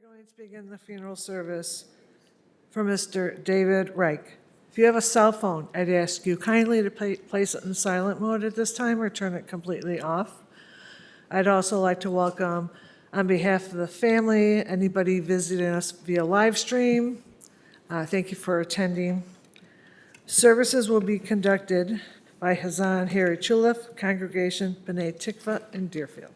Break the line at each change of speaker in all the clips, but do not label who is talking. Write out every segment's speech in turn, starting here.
Going to begin the funeral service for Mr. David Reich. If you have a cell phone, I'd ask you kindly to place it in silent mode at this time or turn it completely off. I'd also like to welcome, on behalf of the family, anybody visiting us via live stream. Thank you for attending. Services will be conducted by Hazan Harry Chulif, Congregation B'nai Tikva in Deerfield.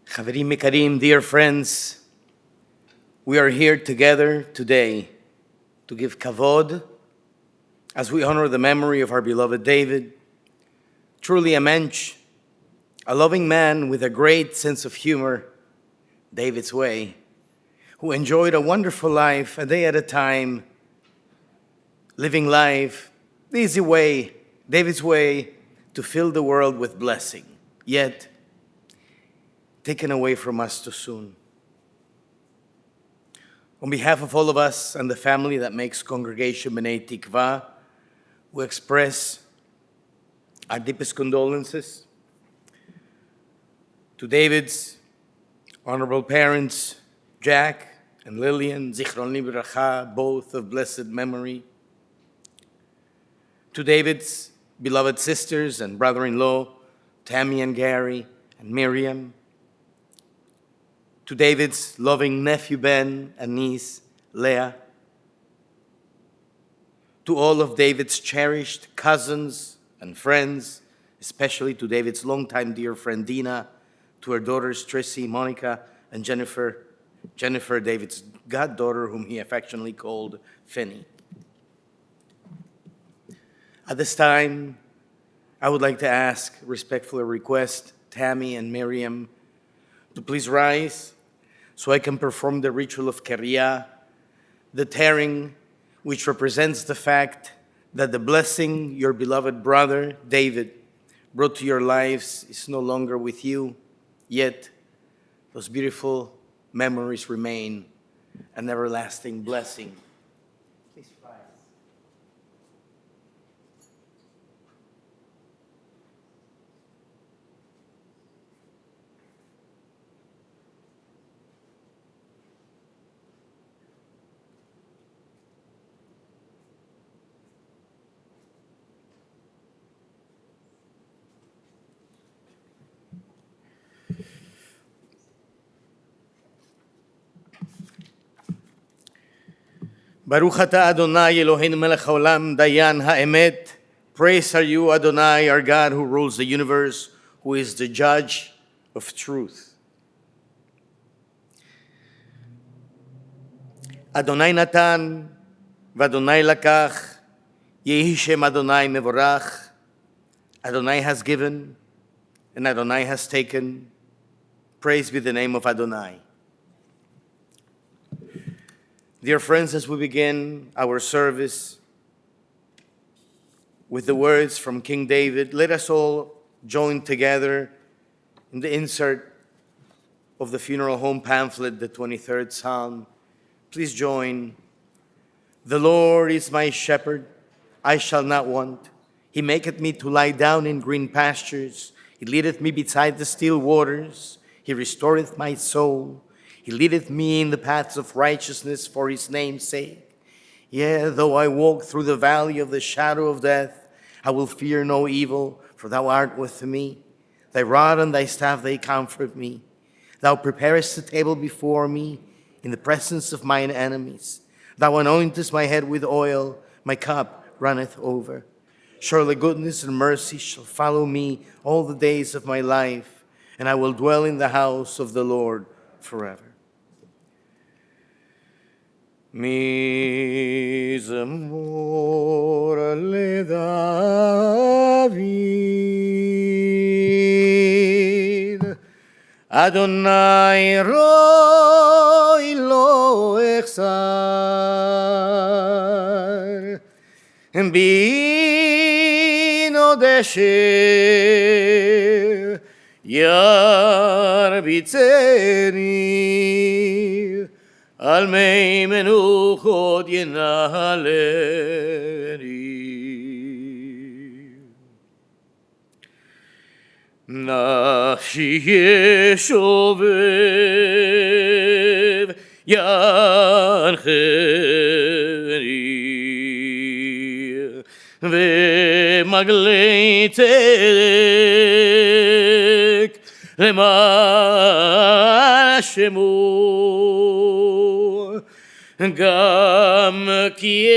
Chaverim Mekarim, dear friends, we are here together today to give kavod as we honor the memory of our beloved David, truly a mensch, a loving man with a great sense of humor, David's way, who enjoyed a wonderful life a day at a time, living life the easy way, David's way, to fill the world with blessing, yet taken away from us too soon. On behalf of all of us and the family that makes Congregation B'nai Tikva, we express our deepest condolences to David's honorable parents, Jack and Lillian, Zichron Livracha, both of blessed memory, to David's beloved sisters and brother-in-law, Tammy and Gary and Miriam, to David's loving nephew Ben and niece Leah, to all of David's cherished cousins and friends, especially to David's longtime dear friend Dina, to her daughters Tracy, Monica, and Jennifer, David's goddaughter, whom he affectionately called Finny. At this time, I would like to ask, respectfully request, Tammy and Miriam to please rise so I can perform the ritual of Keriah, the tearing, which represents the fact that the blessing your beloved brother, David, brought to your lives is no longer with you, yet those beautiful memories remain an everlasting blessing. Please rise. Baruch atah Adonai Eloheinu melech haolam dayan ha'emet. Praise are you, Adonai, our God, who rules the universe, who is the judge of truth. Adonai natan v'Adonai lakach, yehi shem Adonai mevorach. Adonai has given and Adonai has taken. Praise be the name of Adonai. Dear friends, as we begin our service with the words from King David, let us all join together in the insert of the funeral home pamphlet, the 23rd Psalm. Please join. The Lord is my shepherd, I shall not want. He maketh me to lie down in green pastures. He leadeth me beside the still waters. He restoreth my soul. He leadeth me in the paths of righteousness for his name's sake. Yea, though I walk through the valley of the shadow of death, I will fear no evil, for thou art with me. Thy rod and thy staff, they comfort me. Thou preparest a table before me in the presence of mine enemies. Thou anointest my head with oil, my cup runneth over. Surely goodness and mercy shall follow me all the days of my life, and I will dwell in the house of the Lord forever. Mizmor leDavid, Adonai roi lo echsar, bino desher ירביצני, על מי מנוחות ינהלני. נפשי ישובב ינחני, ומגלי צדק למען שמו, גם כי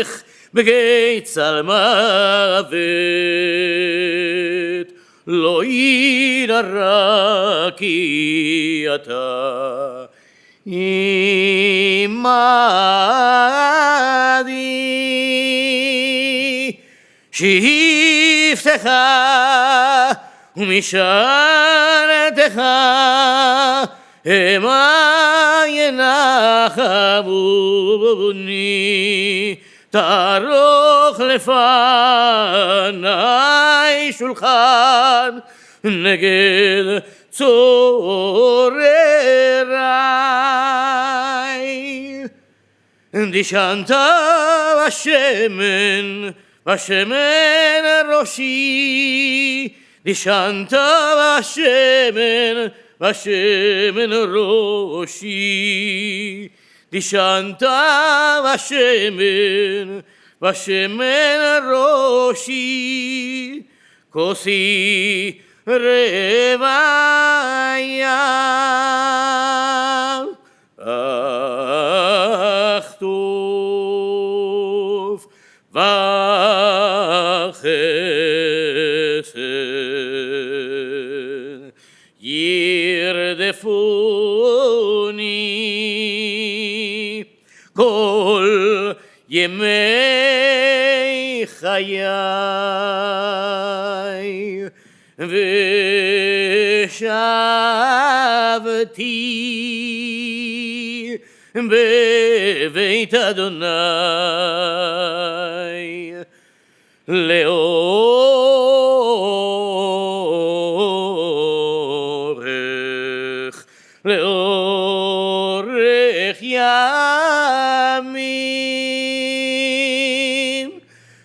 אלך בגיא צל מוות, לא ינרא כי אתה עמדי. שבטך ומשענתך המה ינחמוני, תערוך לפני שולחן נגד צורריי. דשנת בשמן, בשמן ראשי, דשנת בשמן, בשמן ראשי, דשנת בשמן, בשמן ראשי, כוסי רוויה. אך טוב וחסד ירדפוני כל ימי חיי, ושבתי בבית אדוני לאורך ימים.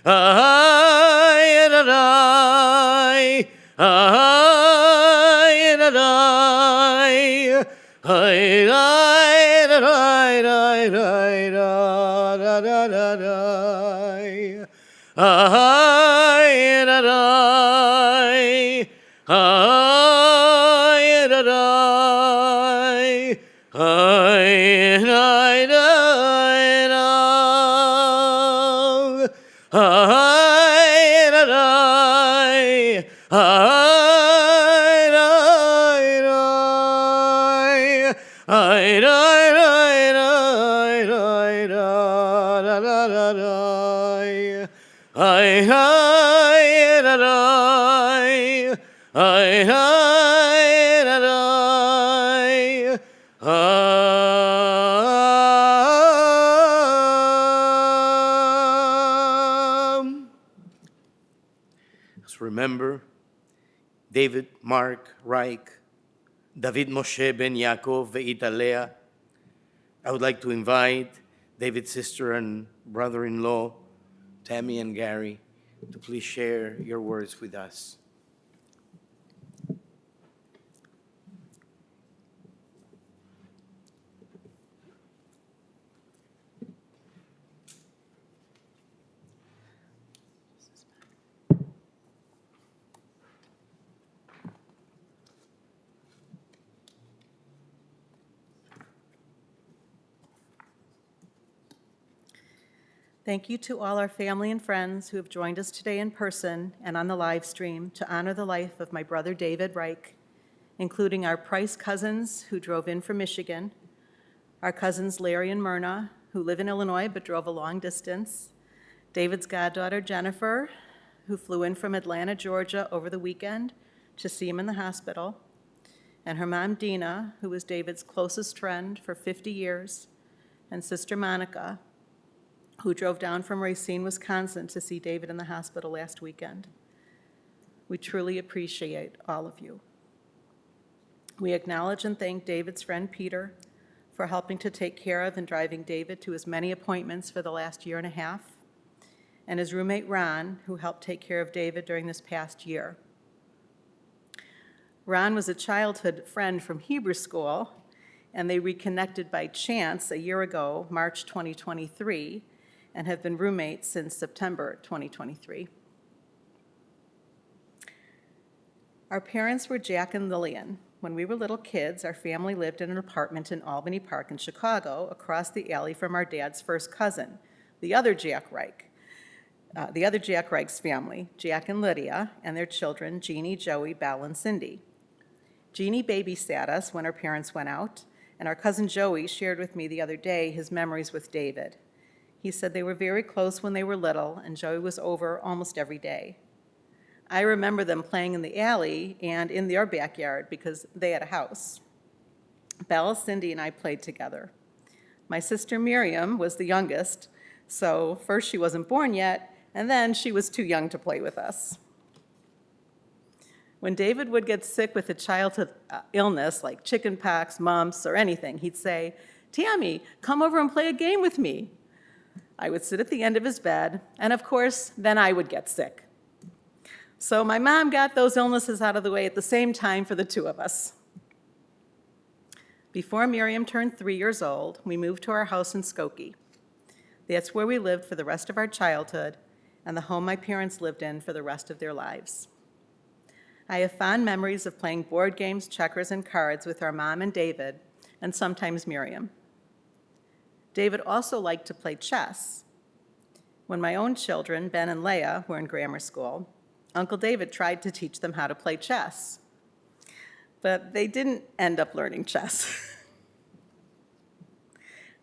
אהי אדוני, אהי אדוני, אהי Let's remember David, Mark, Reich, David Moshe ben Yaakov ve'ita Leah. I would like to invite David's sister and brother-in-law, Tammy and Gary, to please share your words with us.
Thank you to all our family and friends who have joined us today in person and on the live stream to honor the life of my brother David Reich, including our Price cousins who drove in from Michigan, our cousins Larry and Myrna, who live in Illinois but drove a long distance, David's goddaughter Jennifer, who flew in from Atlanta, Georgia over the weekend to see him in the hospital, and her mom Dina, who was David's closest friend for 50 years, and sister Monica, who drove down from Racine, Wisconsin to see David in the hospital last weekend. We truly appreciate all of you. We acknowledge and thank David's friend Peter for helping to take care of and driving David to his many appointments for the last year and a half, and his roommate Ron, who helped take care of David during this past year. Ron was a childhood friend from Hebrew school, and they reconnected by chance a year ago, March 2023, and have been roommates since September 2023. Our parents were Jack and Lillian. When we were little kids, our family lived in an apartment in Albany Park in Chicago, across the alley from our dad's first cousin, the other Jack Reich. The other Jack Reich's family, Jack and Lydia, and their children, Jeannie, Joey, Belle, and Cindy. Jeannie babysat us when our parents went out, and our cousin Joey shared with me the other day his memories with David. He said they were very close when they were little, and Joey was over almost every day. I remember them playing in the alley and in their backyard because they had a house. Belle, Cindy, and I played together. My sister Miriam was the youngest, so first she wasn't born yet, and then she was too young to play with us. When David would get sick with a childhood illness like chickenpox, mumps, or anything, he'd say, "Tammy, come over and play a game with me." I would sit at the end of his bed, and of course, then I would get sick. So my mom got those illnesses out of the way at the same time for the two of us. Before Miriam turned 3 years old, we moved to our house in Skokie. That's where we lived for the rest of our childhood and the home my parents lived in for the rest of their lives. I have fond memories of playing board games, checkers, and cards with our mom and David, and sometimes Miriam. David also liked to play chess. When my own children, Ben and Leah, were in grammar school, Uncle David tried to teach them how to play chess, but they didn't end up learning chess.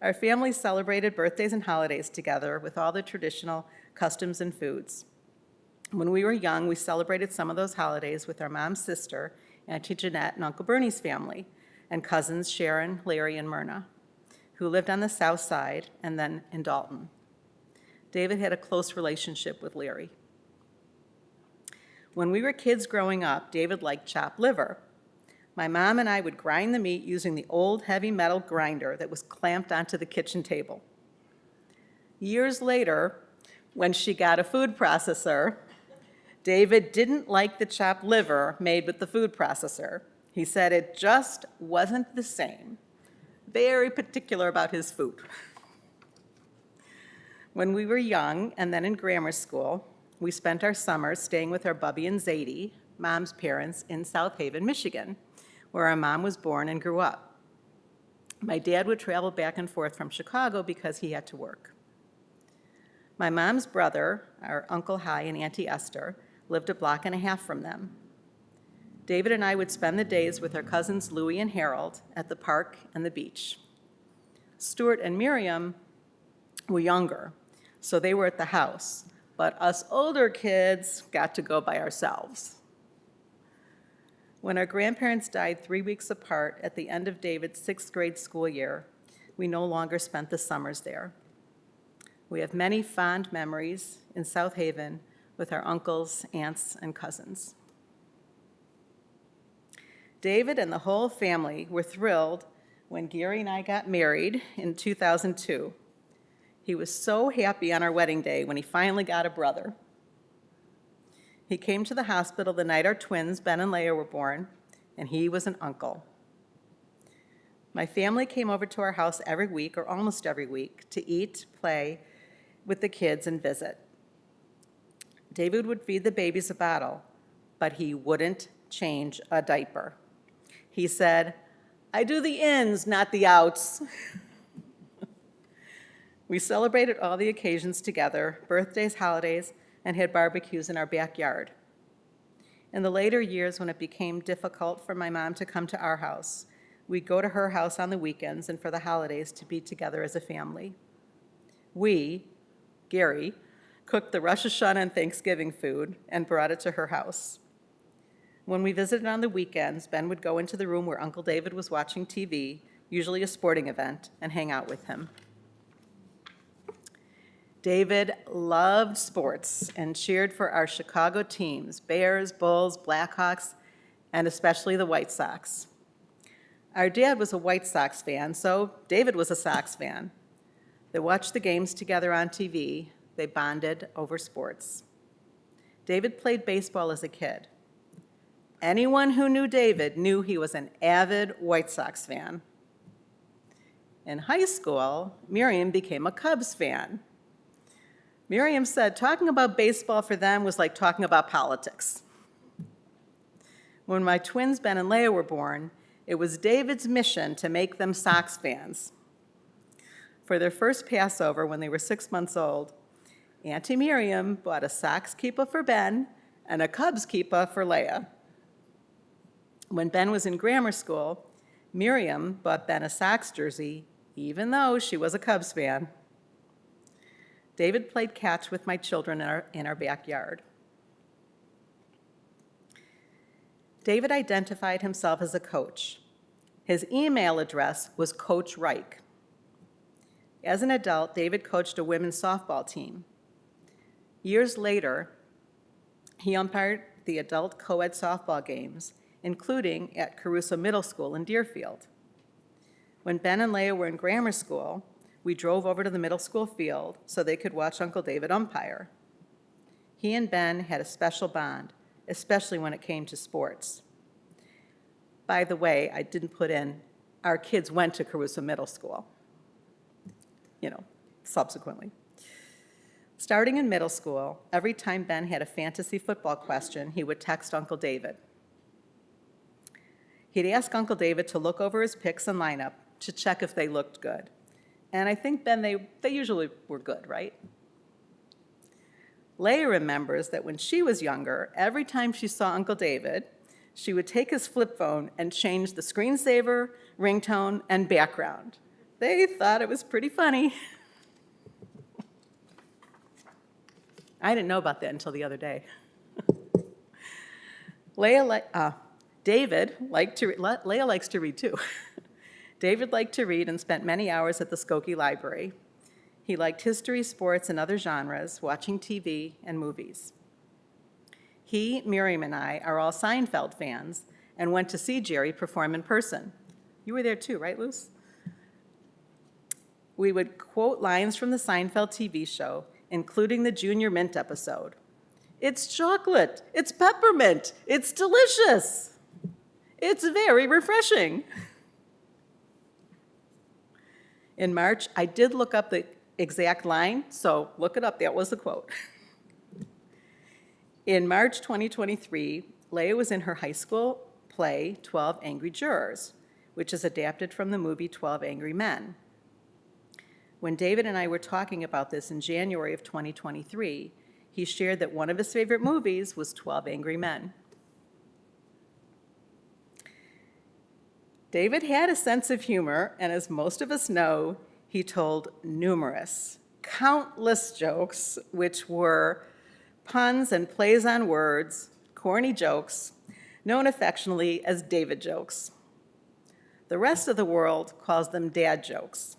Our family celebrated birthdays and holidays together with all the traditional customs and foods. When we were young, we celebrated some of those holidays with our mom's sister, Auntie Jeanette, and Uncle Bernie's family, and cousins Sharon, Larry, and Myrna, who lived on the south side and then in Dalton. David had a close relationship with Larry. When we were kids growing up, David liked chopped liver. My mom and I would grind the meat using the old heavy metal grinder that was clamped onto the kitchen table. Years later, when she got a food processor, David didn't like the chopped liver made with the food processor. He said it just wasn't the same. Very particular about his food. When we were young and then in grammar school, we spent our summers staying with our Bubby and Zadie, Mom's parents, in South Haven, Michigan, where our mom was born and grew up. My dad would travel back and forth from Chicago because he had to work. My mom's brother, our Uncle Hi and Auntie Esther, lived a block and a half from them. David and I would spend the days with our cousins Louie and Harold at the park and the beach. Stuart and Miriam were younger, so they were at the house, but us older kids got to go by ourselves. When our grandparents died 3 weeks apart at the end of David's 6th grade school year, we no longer spent the summers there. We have many fond memories in South Haven with our uncles, aunts, and cousins. David and the whole family were thrilled when Gary and I got married in 2002. He was so happy on our wedding day when he finally got a brother. He came to the hospital the night our twins, Ben and Leah, were born, and he was an uncle. My family came over to our house every week, or almost every week, to eat, play with the kids, and visit. David would feed the babies a bottle, but he wouldn't change a diaper. He said, "I do the ins, not the outs." We celebrated all the occasions together, birthdays, holidays, and had barbecues in our backyard. In the later years, when it became difficult for my mom to come to our house, we'd go to her house on the weekends and for the holidays to be together as a family. We, Gary, cooked the Rosh Hashanah and Thanksgiving food and brought it to her house. When we visited on the weekends, Ben would go into the room where Uncle David was watching TV, usually a sporting event, and hang out with him. David loved sports and cheered for our Chicago teams, Bears, Bulls, Blackhawks, and especially the White Sox. Our dad was a White Sox fan, so David was a Sox fan. They watched the games together on TV. They bonded over sports. David played baseball as a kid. Anyone who knew David knew he was an avid White Sox fan. In high school, Miriam became a Cubs fan. Miriam said talking about baseball for them was like talking about politics. When my twins, Ben and Leah, were born, it was David's mission to make them Sox fans. For their first Passover, when they were 6 months old, Auntie Miriam bought a Sox kippah for Ben and a Cubs kippah for Leah. When Ben was in grammar school, Miriam bought Ben a Sox jersey, even though she was a Cubs fan. David played catch with my children in our backyard. David identified himself as a coach. His email address was Coach Reich. As an adult, David coached a women's softball team. Years later, he umpired the adult co-ed softball games, including at Caruso Middle School in Deerfield. When Ben and Leah were in grammar school, we drove over to the middle school field so they could watch Uncle David umpire. He and Ben had a special bond, especially when it came to sports. By the way, I didn't put in, our kids went to Caruso Middle School, subsequently. Starting in middle school, every time Ben had a fantasy football question, he would text Uncle David. He'd ask Uncle David to look over his picks and lineup to check if they looked good. And I think, Ben, they usually were good, right? Leah remembers that when she was younger, every time she saw Uncle David, she would take his flip phone and change the screensaver, ringtone, and background. They thought it was pretty funny. I didn't know about that until the other day. Leah likes to read too. David liked to read and spent many hours at the Skokie Library. He liked history, sports, and other genres, watching TV and movies. He, Miriam, and I are all Seinfeld fans and went to see Jerry perform in person. You were there too, right, Luce? We would quote lines from the Seinfeld TV show, including the Junior Mint episode. "It's chocolate, it's peppermint, it's delicious. It's very refreshing." In March, I did look up the exact line, so look it up, that was the quote. In March 2023, Leah was in her high school play, 12 Angry Jurors, which is adapted from the movie 12 Angry Men. When David and I were talking about this in January of 2023, he shared that one of his favorite movies was 12 Angry Men. David had a sense of humor, and as most of us know, he told countless jokes, which were puns and plays on words, corny jokes, known affectionately as David jokes. The rest of the world calls them dad jokes.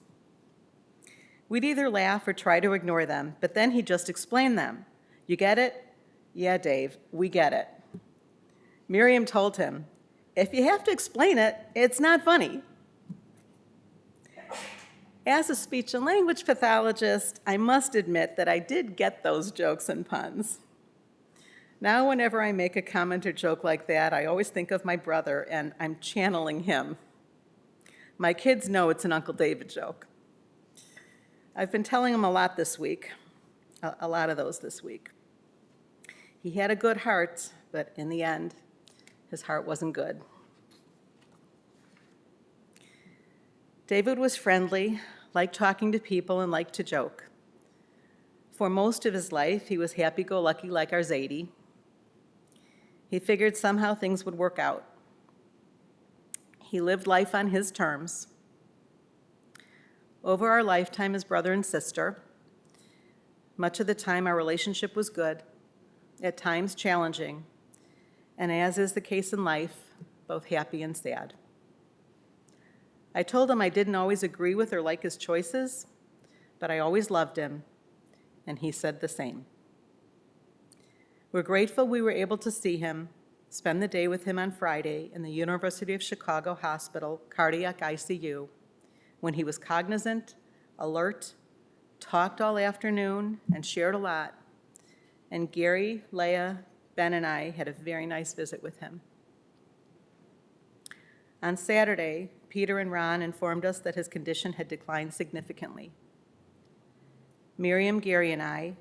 We'd either laugh or try to ignore them, but then he'd just explain them. "You get it?" "Yeah, Dave, we get it." Miriam told him, "If you have to explain it, it's not funny." As a speech and language pathologist, I must admit that I did get those jokes and puns. Now, whenever I make a comment or joke like that, I always think of my brother, and I'm channeling him. My kids know it's an Uncle David joke. I've been telling him a lot this week, a lot of those this week. He had a good heart, but in the end, his heart wasn't good. David was friendly, liked talking to people, and liked to joke. For most of his life, he was happy-go-lucky like our Zadie. He figured somehow things would work out. He lived life on his terms. Over our lifetime as brother and sister, much of the time our relationship was good, at times challenging, and as is the case in life, both happy and sad. I told him I didn't always agree with or like his choices, but I always loved him, and he said the same. We're grateful we were able to see him, spend the day with him on Friday in the University of Chicago Hospital Cardiac ICU, when he was cognizant, alert, talked all afternoon, and shared a lot. And Gary, Leah, Ben, and I had a very nice visit with him. On Saturday, Peter and Ron informed us that his condition had declined significantly. Miriam, Gary, and I,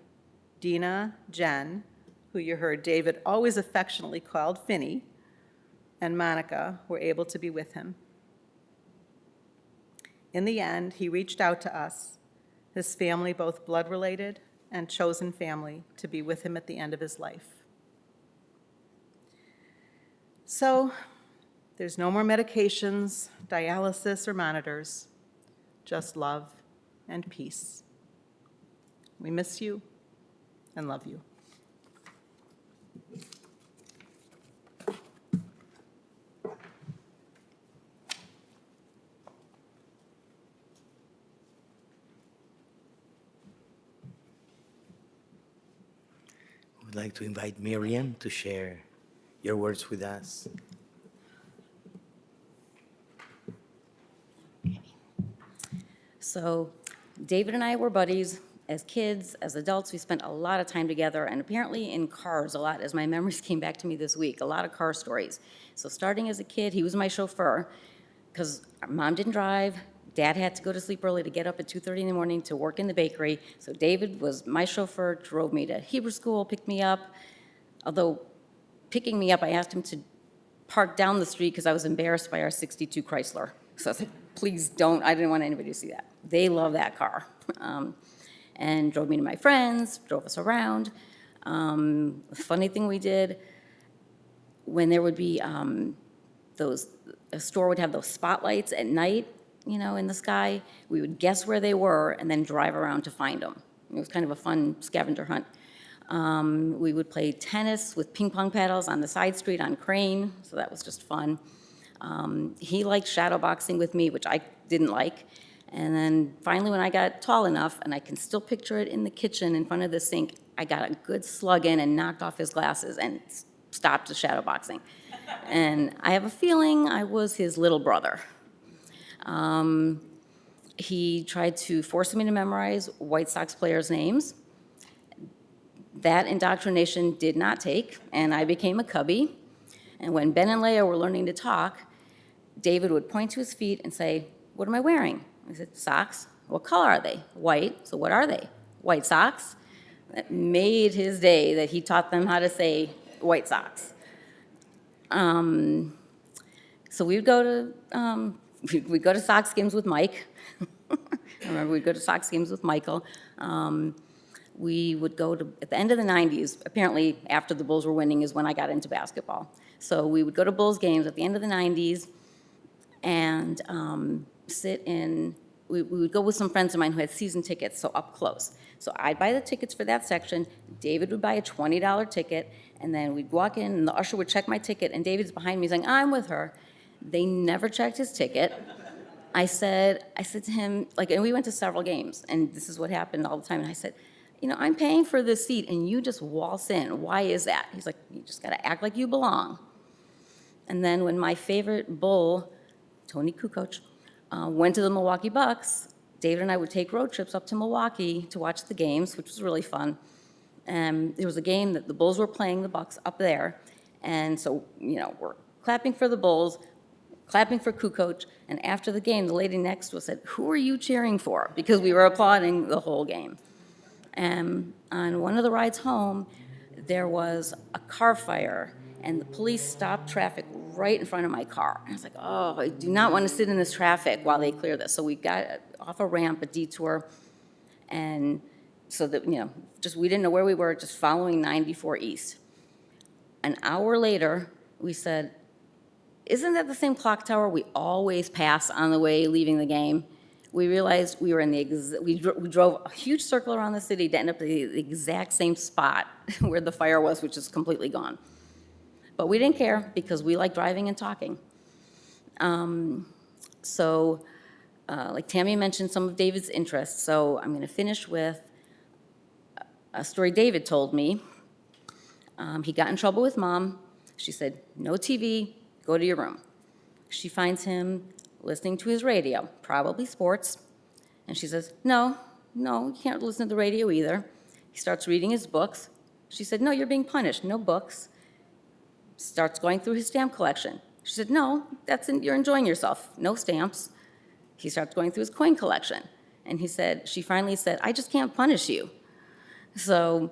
Dina, Jen, who you heard David always affectionately called Finny, and Monica were able to be with him. In the end, he reached out to us, his family, both blood-related and chosen family, to be with him at the end of his life. So, there's no more medications, dialysis, or monitors, just love and peace. We miss you and love you.
I would like to invite Miriam to share your words with us.
So David and I were buddies. As kids, as adults, we spent a lot of time together, and apparently in cars a lot, as my memories came back to me this week, a lot of car stories. So starting as a kid, he was my chauffeur, because Mom didn't drive, Dad had to go to sleep early to get up at 2:30 in the morning to work in the bakery. So David was my chauffeur, drove me to Hebrew school, picked me up. Although picking me up, I asked him to park down the street because I was embarrassed by our 62 Chrysler. So I was like, please don't, I didn't want anybody to see that. They love that car. And drove me to my friends, drove us around. The funny thing we did, when there would be a store would have those spotlights at night, in the sky, we would guess where they were and then drive around to find them. It was kind of a fun scavenger hunt. We would play tennis with ping pong paddles on the side street on Crane, so that was just fun. He liked shadow boxing with me, which I didn't like. And then finally, when I got tall enough, and I can still picture it in the kitchen in front of the sink, I got a good slug in and knocked off his glasses and stopped the shadow boxing. And I have a feeling I was his little brother. He tried to force me to memorize White Sox players' names. That indoctrination did not take, and I became a Cubby. And when Ben and Leah were learning to talk, David would point to his feet and say, "What am I wearing?" I said, "Socks." "What color are they?" "White." "So what are they?" "White socks." That made his day that he taught them how to say White Sox. So we'd go to Sox games with Mike. I remember we'd go to Sox games with Michael. We would go to, at the end of the 90s, apparently after the Bulls were winning is when I got into basketball. So we would go to Bulls games at the end of the 90s and we would go with some friends of mine who had season tickets, so up close. So I'd buy the tickets for that section, David would buy a $20 ticket, and then we'd walk in and the usher would check my ticket, and David's behind me saying, "I'm with her." They never checked his ticket. I said to him, and we went to several games, and this is what happened all the time, and I said, "I'm paying for this seat, and you just waltz in. Why is that?" He's like, "You just got to act like you belong." And then when my favorite Bull, Tony Kukoc, went to the Milwaukee Bucks, David and I would take road trips up to Milwaukee to watch the games, which was really fun. There was a game that the Bulls were playing the Bucks up there, and so, we're clapping for the Bulls, clapping for Kukoc, and after the game, the lady next to us said, "Who are you cheering for?" Because we were applauding the whole game. And on one of the rides home, there was a car fire, and the police stopped traffic right in front of my car. And I was like, "Oh, I do not want to sit in this traffic while they clear this." So we got off a ramp, a detour, and so that, we didn't know where we were, just following 94 East. An hour later, we said, "Isn't that the same clock tower we always pass on the way leaving the game?" We realized we were in we drove a huge circle around the city to end up at the exact same spot where the fire was, which is completely gone. But we didn't care because we like driving and talking. Like Tammy mentioned some of David's interests, so I'm going to finish with a story David told me. He got in trouble with Mom. She said, "No TV, go to your room." She finds him listening to his radio, probably sports, and she says, "No, no, you can't listen to the radio either." He starts reading his books. She said, "No, you're being punished, no books." Starts going through his stamp collection. She said, "No, you're enjoying yourself, no stamps." He starts going through his coin collection. And she finally said, "I just can't punish you." So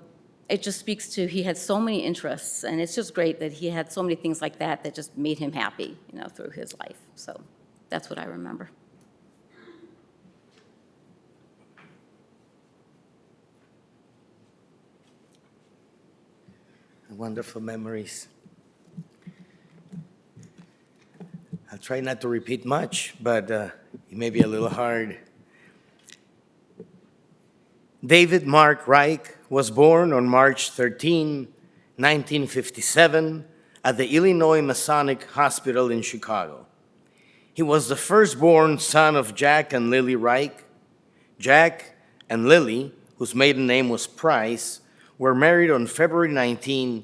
it just speaks to, he had so many interests, and it's just great that he had so many things like that that just made him happy, through his life. So that's what I remember.
Wonderful memories. I'll try not to repeat much, but it may be a little hard. David Mark Reich was born on March 13, 1957, at the Illinois Masonic Hospital in Chicago. He was the firstborn son of Jack and Lily Reich. Jack and Lily, whose maiden name was Price, were married on February 19,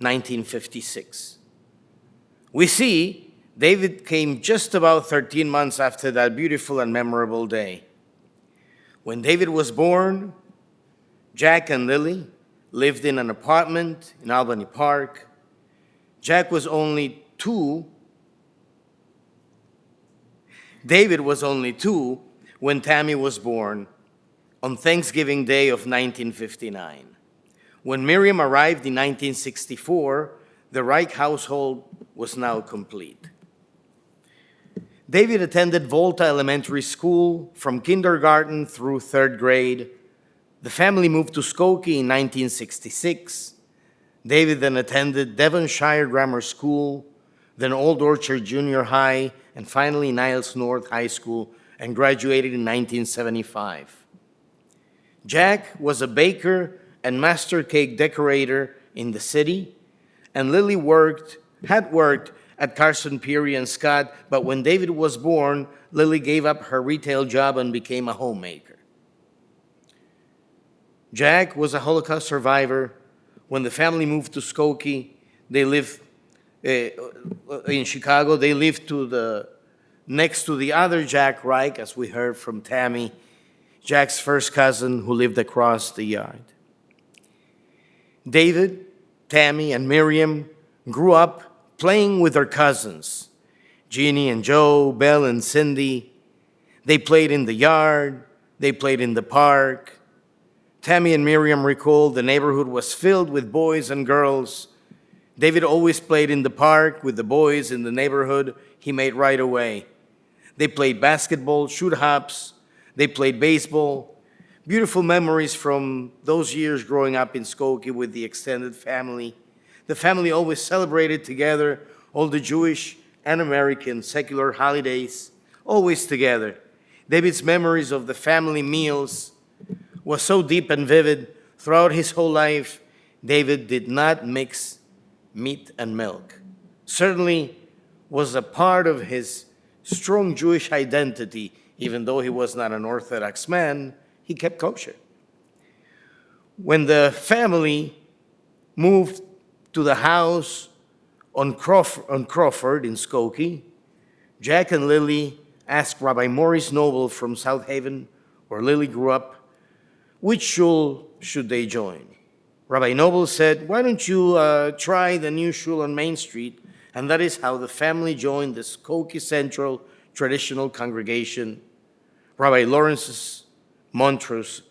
1956. We see David came just about 13 months after that beautiful and memorable day. When David was born, Jack and Lily lived in an apartment in Albany Park. David was only two when Tammy was born on Thanksgiving Day of 1959. When Miriam arrived in 1964, the Reich household was now complete. David attended Volta Elementary School from kindergarten through third grade. The family moved to Skokie in 1966. David then attended Devonshire Grammar School, then Old Orchard Junior High, and finally Niles North High School, and graduated in 1975. Jack was a baker and master cake decorator in the city, and Lily had worked at Carson Peary and Scott, but when David was born, Lily gave up her retail job and became a homemaker. Jack was a Holocaust survivor. When the family moved to Skokie, they lived in Chicago. They lived next to the other Jack Reich, as we heard from Tammy, Jack's first cousin who lived across the yard. David, Tammy, and Miriam grew up playing with their cousins, Jeannie and Joe, Belle and Cindy. They played in the yard. They played in the park. Tammy and Miriam recalled the neighborhood was filled with boys and girls. David always played in the park with the boys in the neighborhood he made right away. They played basketball, shoot hops. They played baseball. Beautiful memories from those years growing up in Skokie with the extended family. The family always celebrated together all the Jewish and American secular holidays, always together. David's memories of the family meals was so deep and vivid. Throughout his whole life, David did not mix meat and milk. Certainly was a part of his strong Jewish identity. Even though he was not an Orthodox man, he kept kosher. When the family moved to the house on Crawford in Skokie, Jack and Lily asked Rabbi Maurice Noble from South Haven, where Lily grew up, which shul should they join. Rabbi Noble said, "Why don't you try the new shul on Main Street?" And that is how the family joined the Skokie Central Traditional Congregation. Rabbi Lawrence Montrose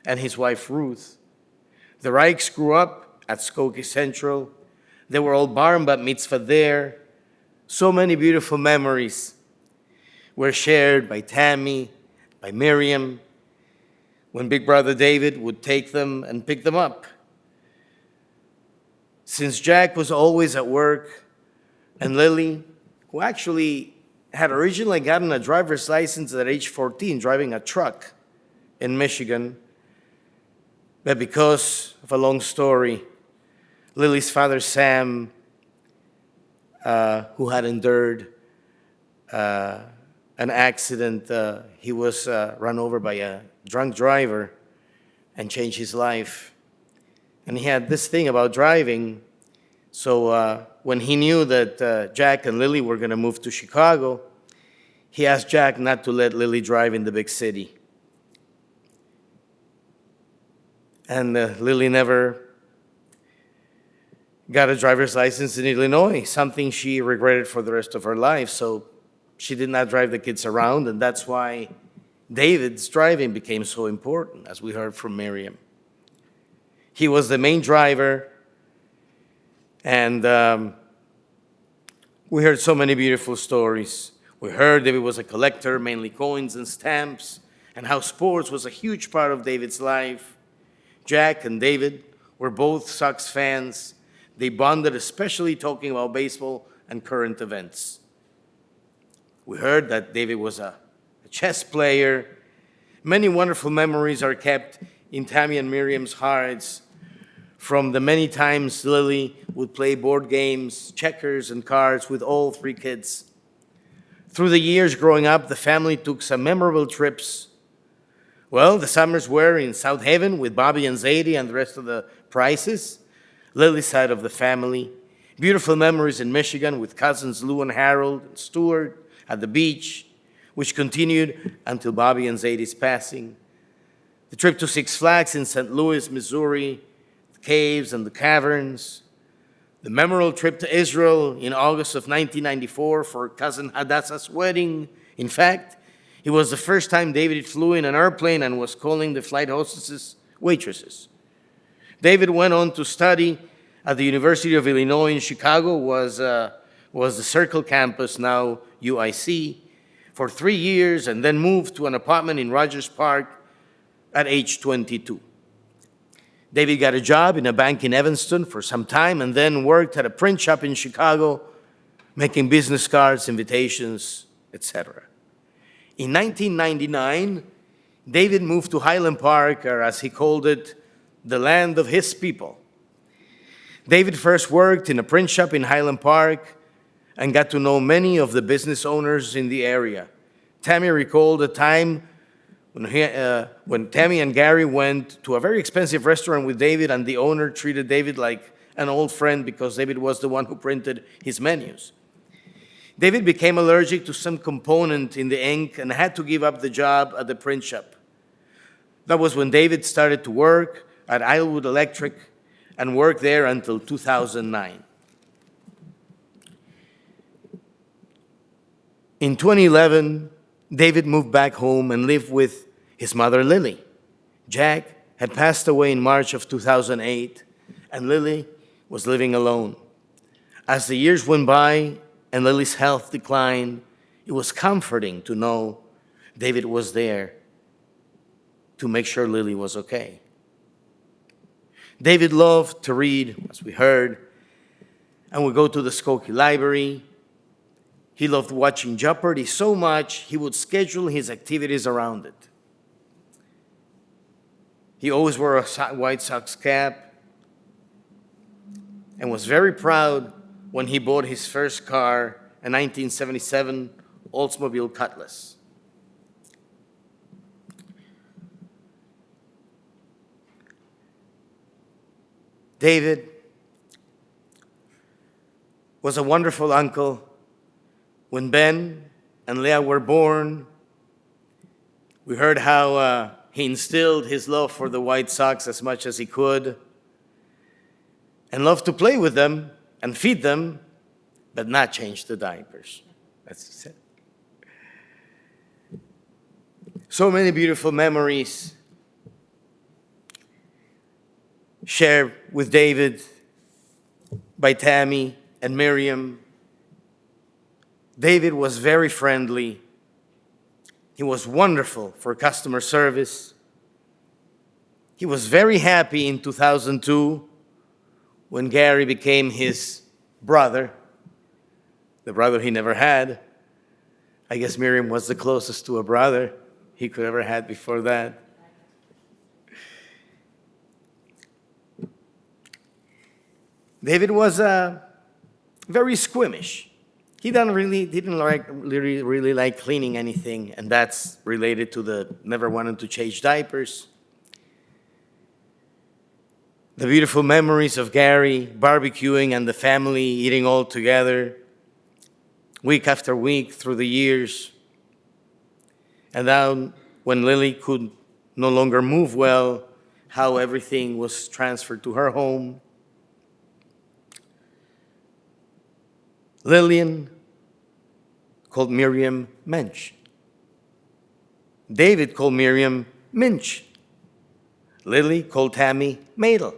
and his wife Ruth. The Reichs grew up at Skokie Central. They were all bar and bat mitzvah there. So many beautiful memories were shared by Tammy, by Miriam, when Big Brother David would take them and pick them up. Since Jack was always at work, and Lily, who actually had originally gotten a driver's license at age 14, driving a truck in Michigan. But because of a long story, Lily's father, Sam, who had endured an accident, he was run over by a drunk driver and changed his life. And he had this thing about driving. So when he knew that Jack and Lily were going to move to Chicago, he asked Jack not to let Lily drive in the big city. And Lily never got a driver's license in Illinois, something she regretted for the rest of her life. So she did not drive the kids around, and that's why David's driving became so important, as we heard from Miriam. He was the main driver, and we heard so many beautiful stories. We heard David was a collector, mainly coins and stamps, and how sports was a huge part of David's life. Jack and David were both Sox fans. They bonded, especially talking about baseball and current events. We heard that David was a chess player. Many wonderful memories are kept in Tammy and Miriam's hearts from the many times Lily would play board games, checkers, and cards with all three kids. Through the years growing up, the family took some memorable trips. Well, the summers were in South Haven with Bobby and Zadie and the rest of the Prices, Lily's side of the family. Beautiful memories in Michigan with cousins Lou and Harold and Stuart at the beach, which continued until Bobby and Zadie's passing. The trip to Six Flags in St. Louis, Missouri, the caves and the caverns. The memorable trip to Israel in August of 1994 for cousin Hadassah's wedding. In fact, it was the first time David flew in an airplane and was calling the flight hostesses waitresses. David went on to study at the University of Illinois in Chicago, was the Circle campus, now UIC, for 3 years, and then moved to an apartment in Rogers Park at age 22. David got a job in a bank in Evanston for some time and then worked at a print shop in Chicago, making business cards, invitations, etc. In 1999, David moved to Highland Park, or as he called it, the land of his people. David first worked in a print shop in Highland Park and got to know many of the business owners in the area. Tammy recalled a time when Tammy and Gary went to a very expensive restaurant with David, and the owner treated David like an old friend because David was the one who printed his menus. David became allergic to some component in the ink and had to give up the job at the print shop. That was when David started to work at Islewood Electric and worked there until 2009. In 2011, David moved back home and lived with his mother, Lily. Jack had passed away in March of 2008, and Lily was living alone. As the years went by and Lily's health declined, it was comforting to know David was there to make sure Lily was okay. David loved to read, as we heard, and would go to the Skokie Library. He loved watching Jeopardy so much, he would schedule his activities around it. He always wore a White Sox cap and was very proud when he bought his first car, a 1977 Oldsmobile Cutlass. David was a wonderful uncle. When Ben and Leah were born, we heard how he instilled his love for the White Sox as much as he could and loved to play with them and feed them, but not change the diapers. That's it. So many beautiful memories shared with David by Tammy and Miriam. David was very friendly. He was wonderful for customer service. He was very happy in 2002 when Gary became his brother, the brother he never had. I guess Miriam was the closest to a brother he could ever had before that. David was very squeamish. He didn't really like cleaning anything, and that's related to the never wanting to change diapers. The beautiful memories of Gary barbecuing and the family eating all together, week after week through the years. And then when Lily could no longer move well, how everything was transferred to her home. Lillian called Miriam Mensch. David called Miriam Minch. Lily called Tammy Madel.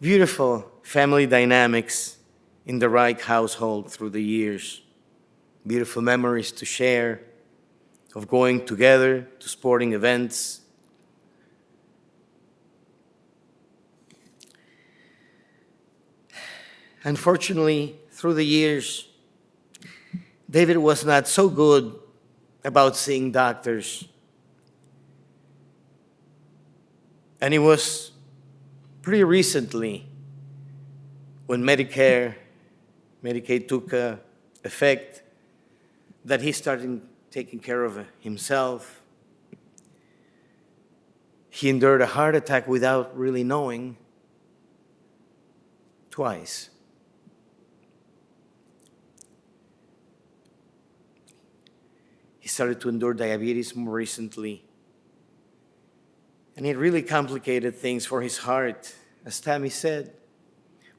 Beautiful family dynamics in the Reich household through the years. Beautiful memories to share of going together to sporting events. Unfortunately, through the years, David was not so good about seeing doctors. And it was pretty recently when Medicaid took effect that he started taking care of himself. He endured a heart attack without really knowing twice. He started to endure diabetes more recently. And it really complicated things for his heart. As Tammy said,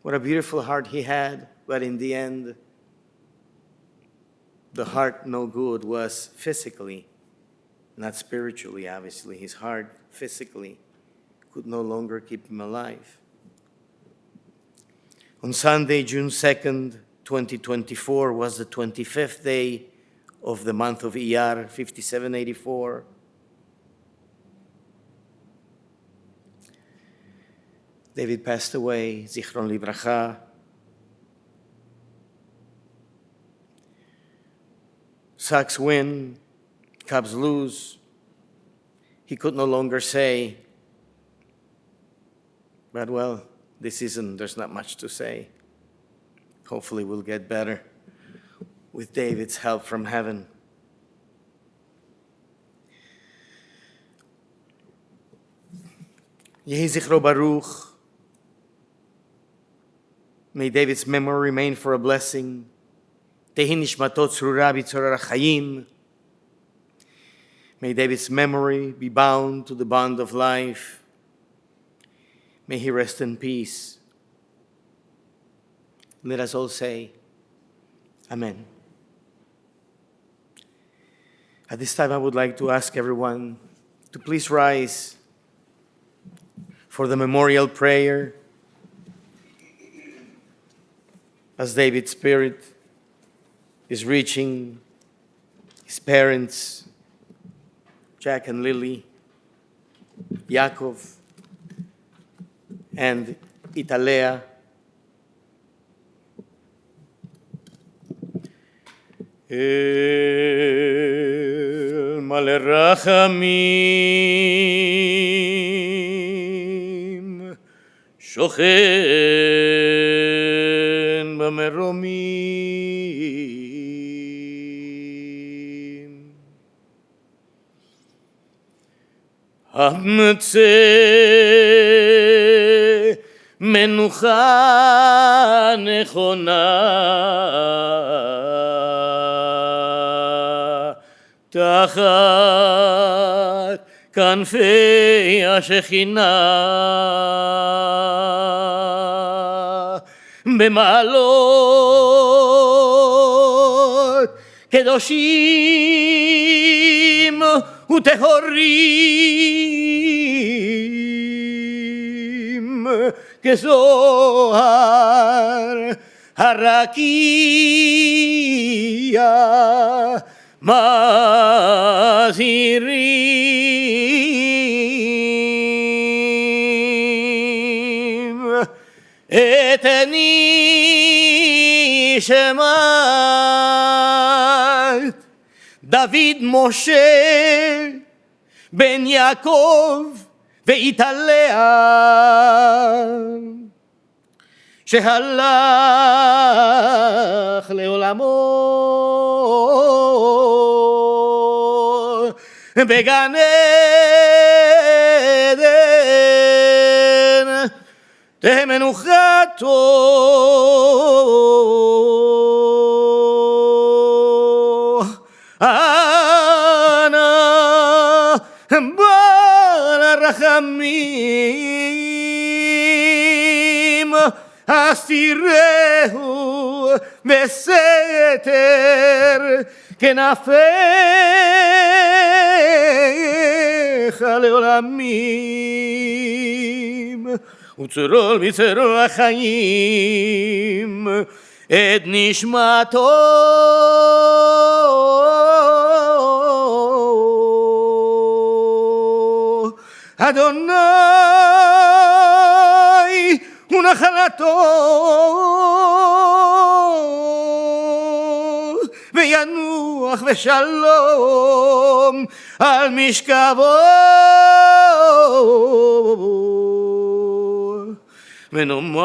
what a beautiful heart he had, but in the end, the heart no good was physically, not spiritually, obviously. His heart physically could no longer keep him alive. On Sunday, June 2nd, 2024, was the 25th day of the month of Iyar, 5784. David passed away, Zichron Libracha. Sox win, Cubs lose. He could no longer say, but well, this season there's not much to say. Hopefully we'll get better with David's help from heaven. Yehi Zichro Baruch. May David's memory remain for a blessing. Tehi nishmato tzrura b'tzorah chayim. May David's memory be bound to the bond of life. May he rest in peace. Let us all say, Amen. At this time, I would like to ask everyone to please rise for the memorial prayer as David's spirit is reaching his parents, Jack and Lily, Yaakov, and Italea. El male rachamim shochen b'meromim hametze menucha nechona תחת כנפי השכינה במעלות קדושים וטהורים כזוהר הרקיע מזהירים את נשמת דוד משה בן יעקב ואיתליה שהלך לעולמו בגן עדן תהא מנוחתו. אנא בעל הרחמים, אסירהו בסתר כנפיך לעולמים, וצרור מצרור החיים את נשמתו. אדוני הוא נחלתו, וינוח בשלום על משכבו. ונאמר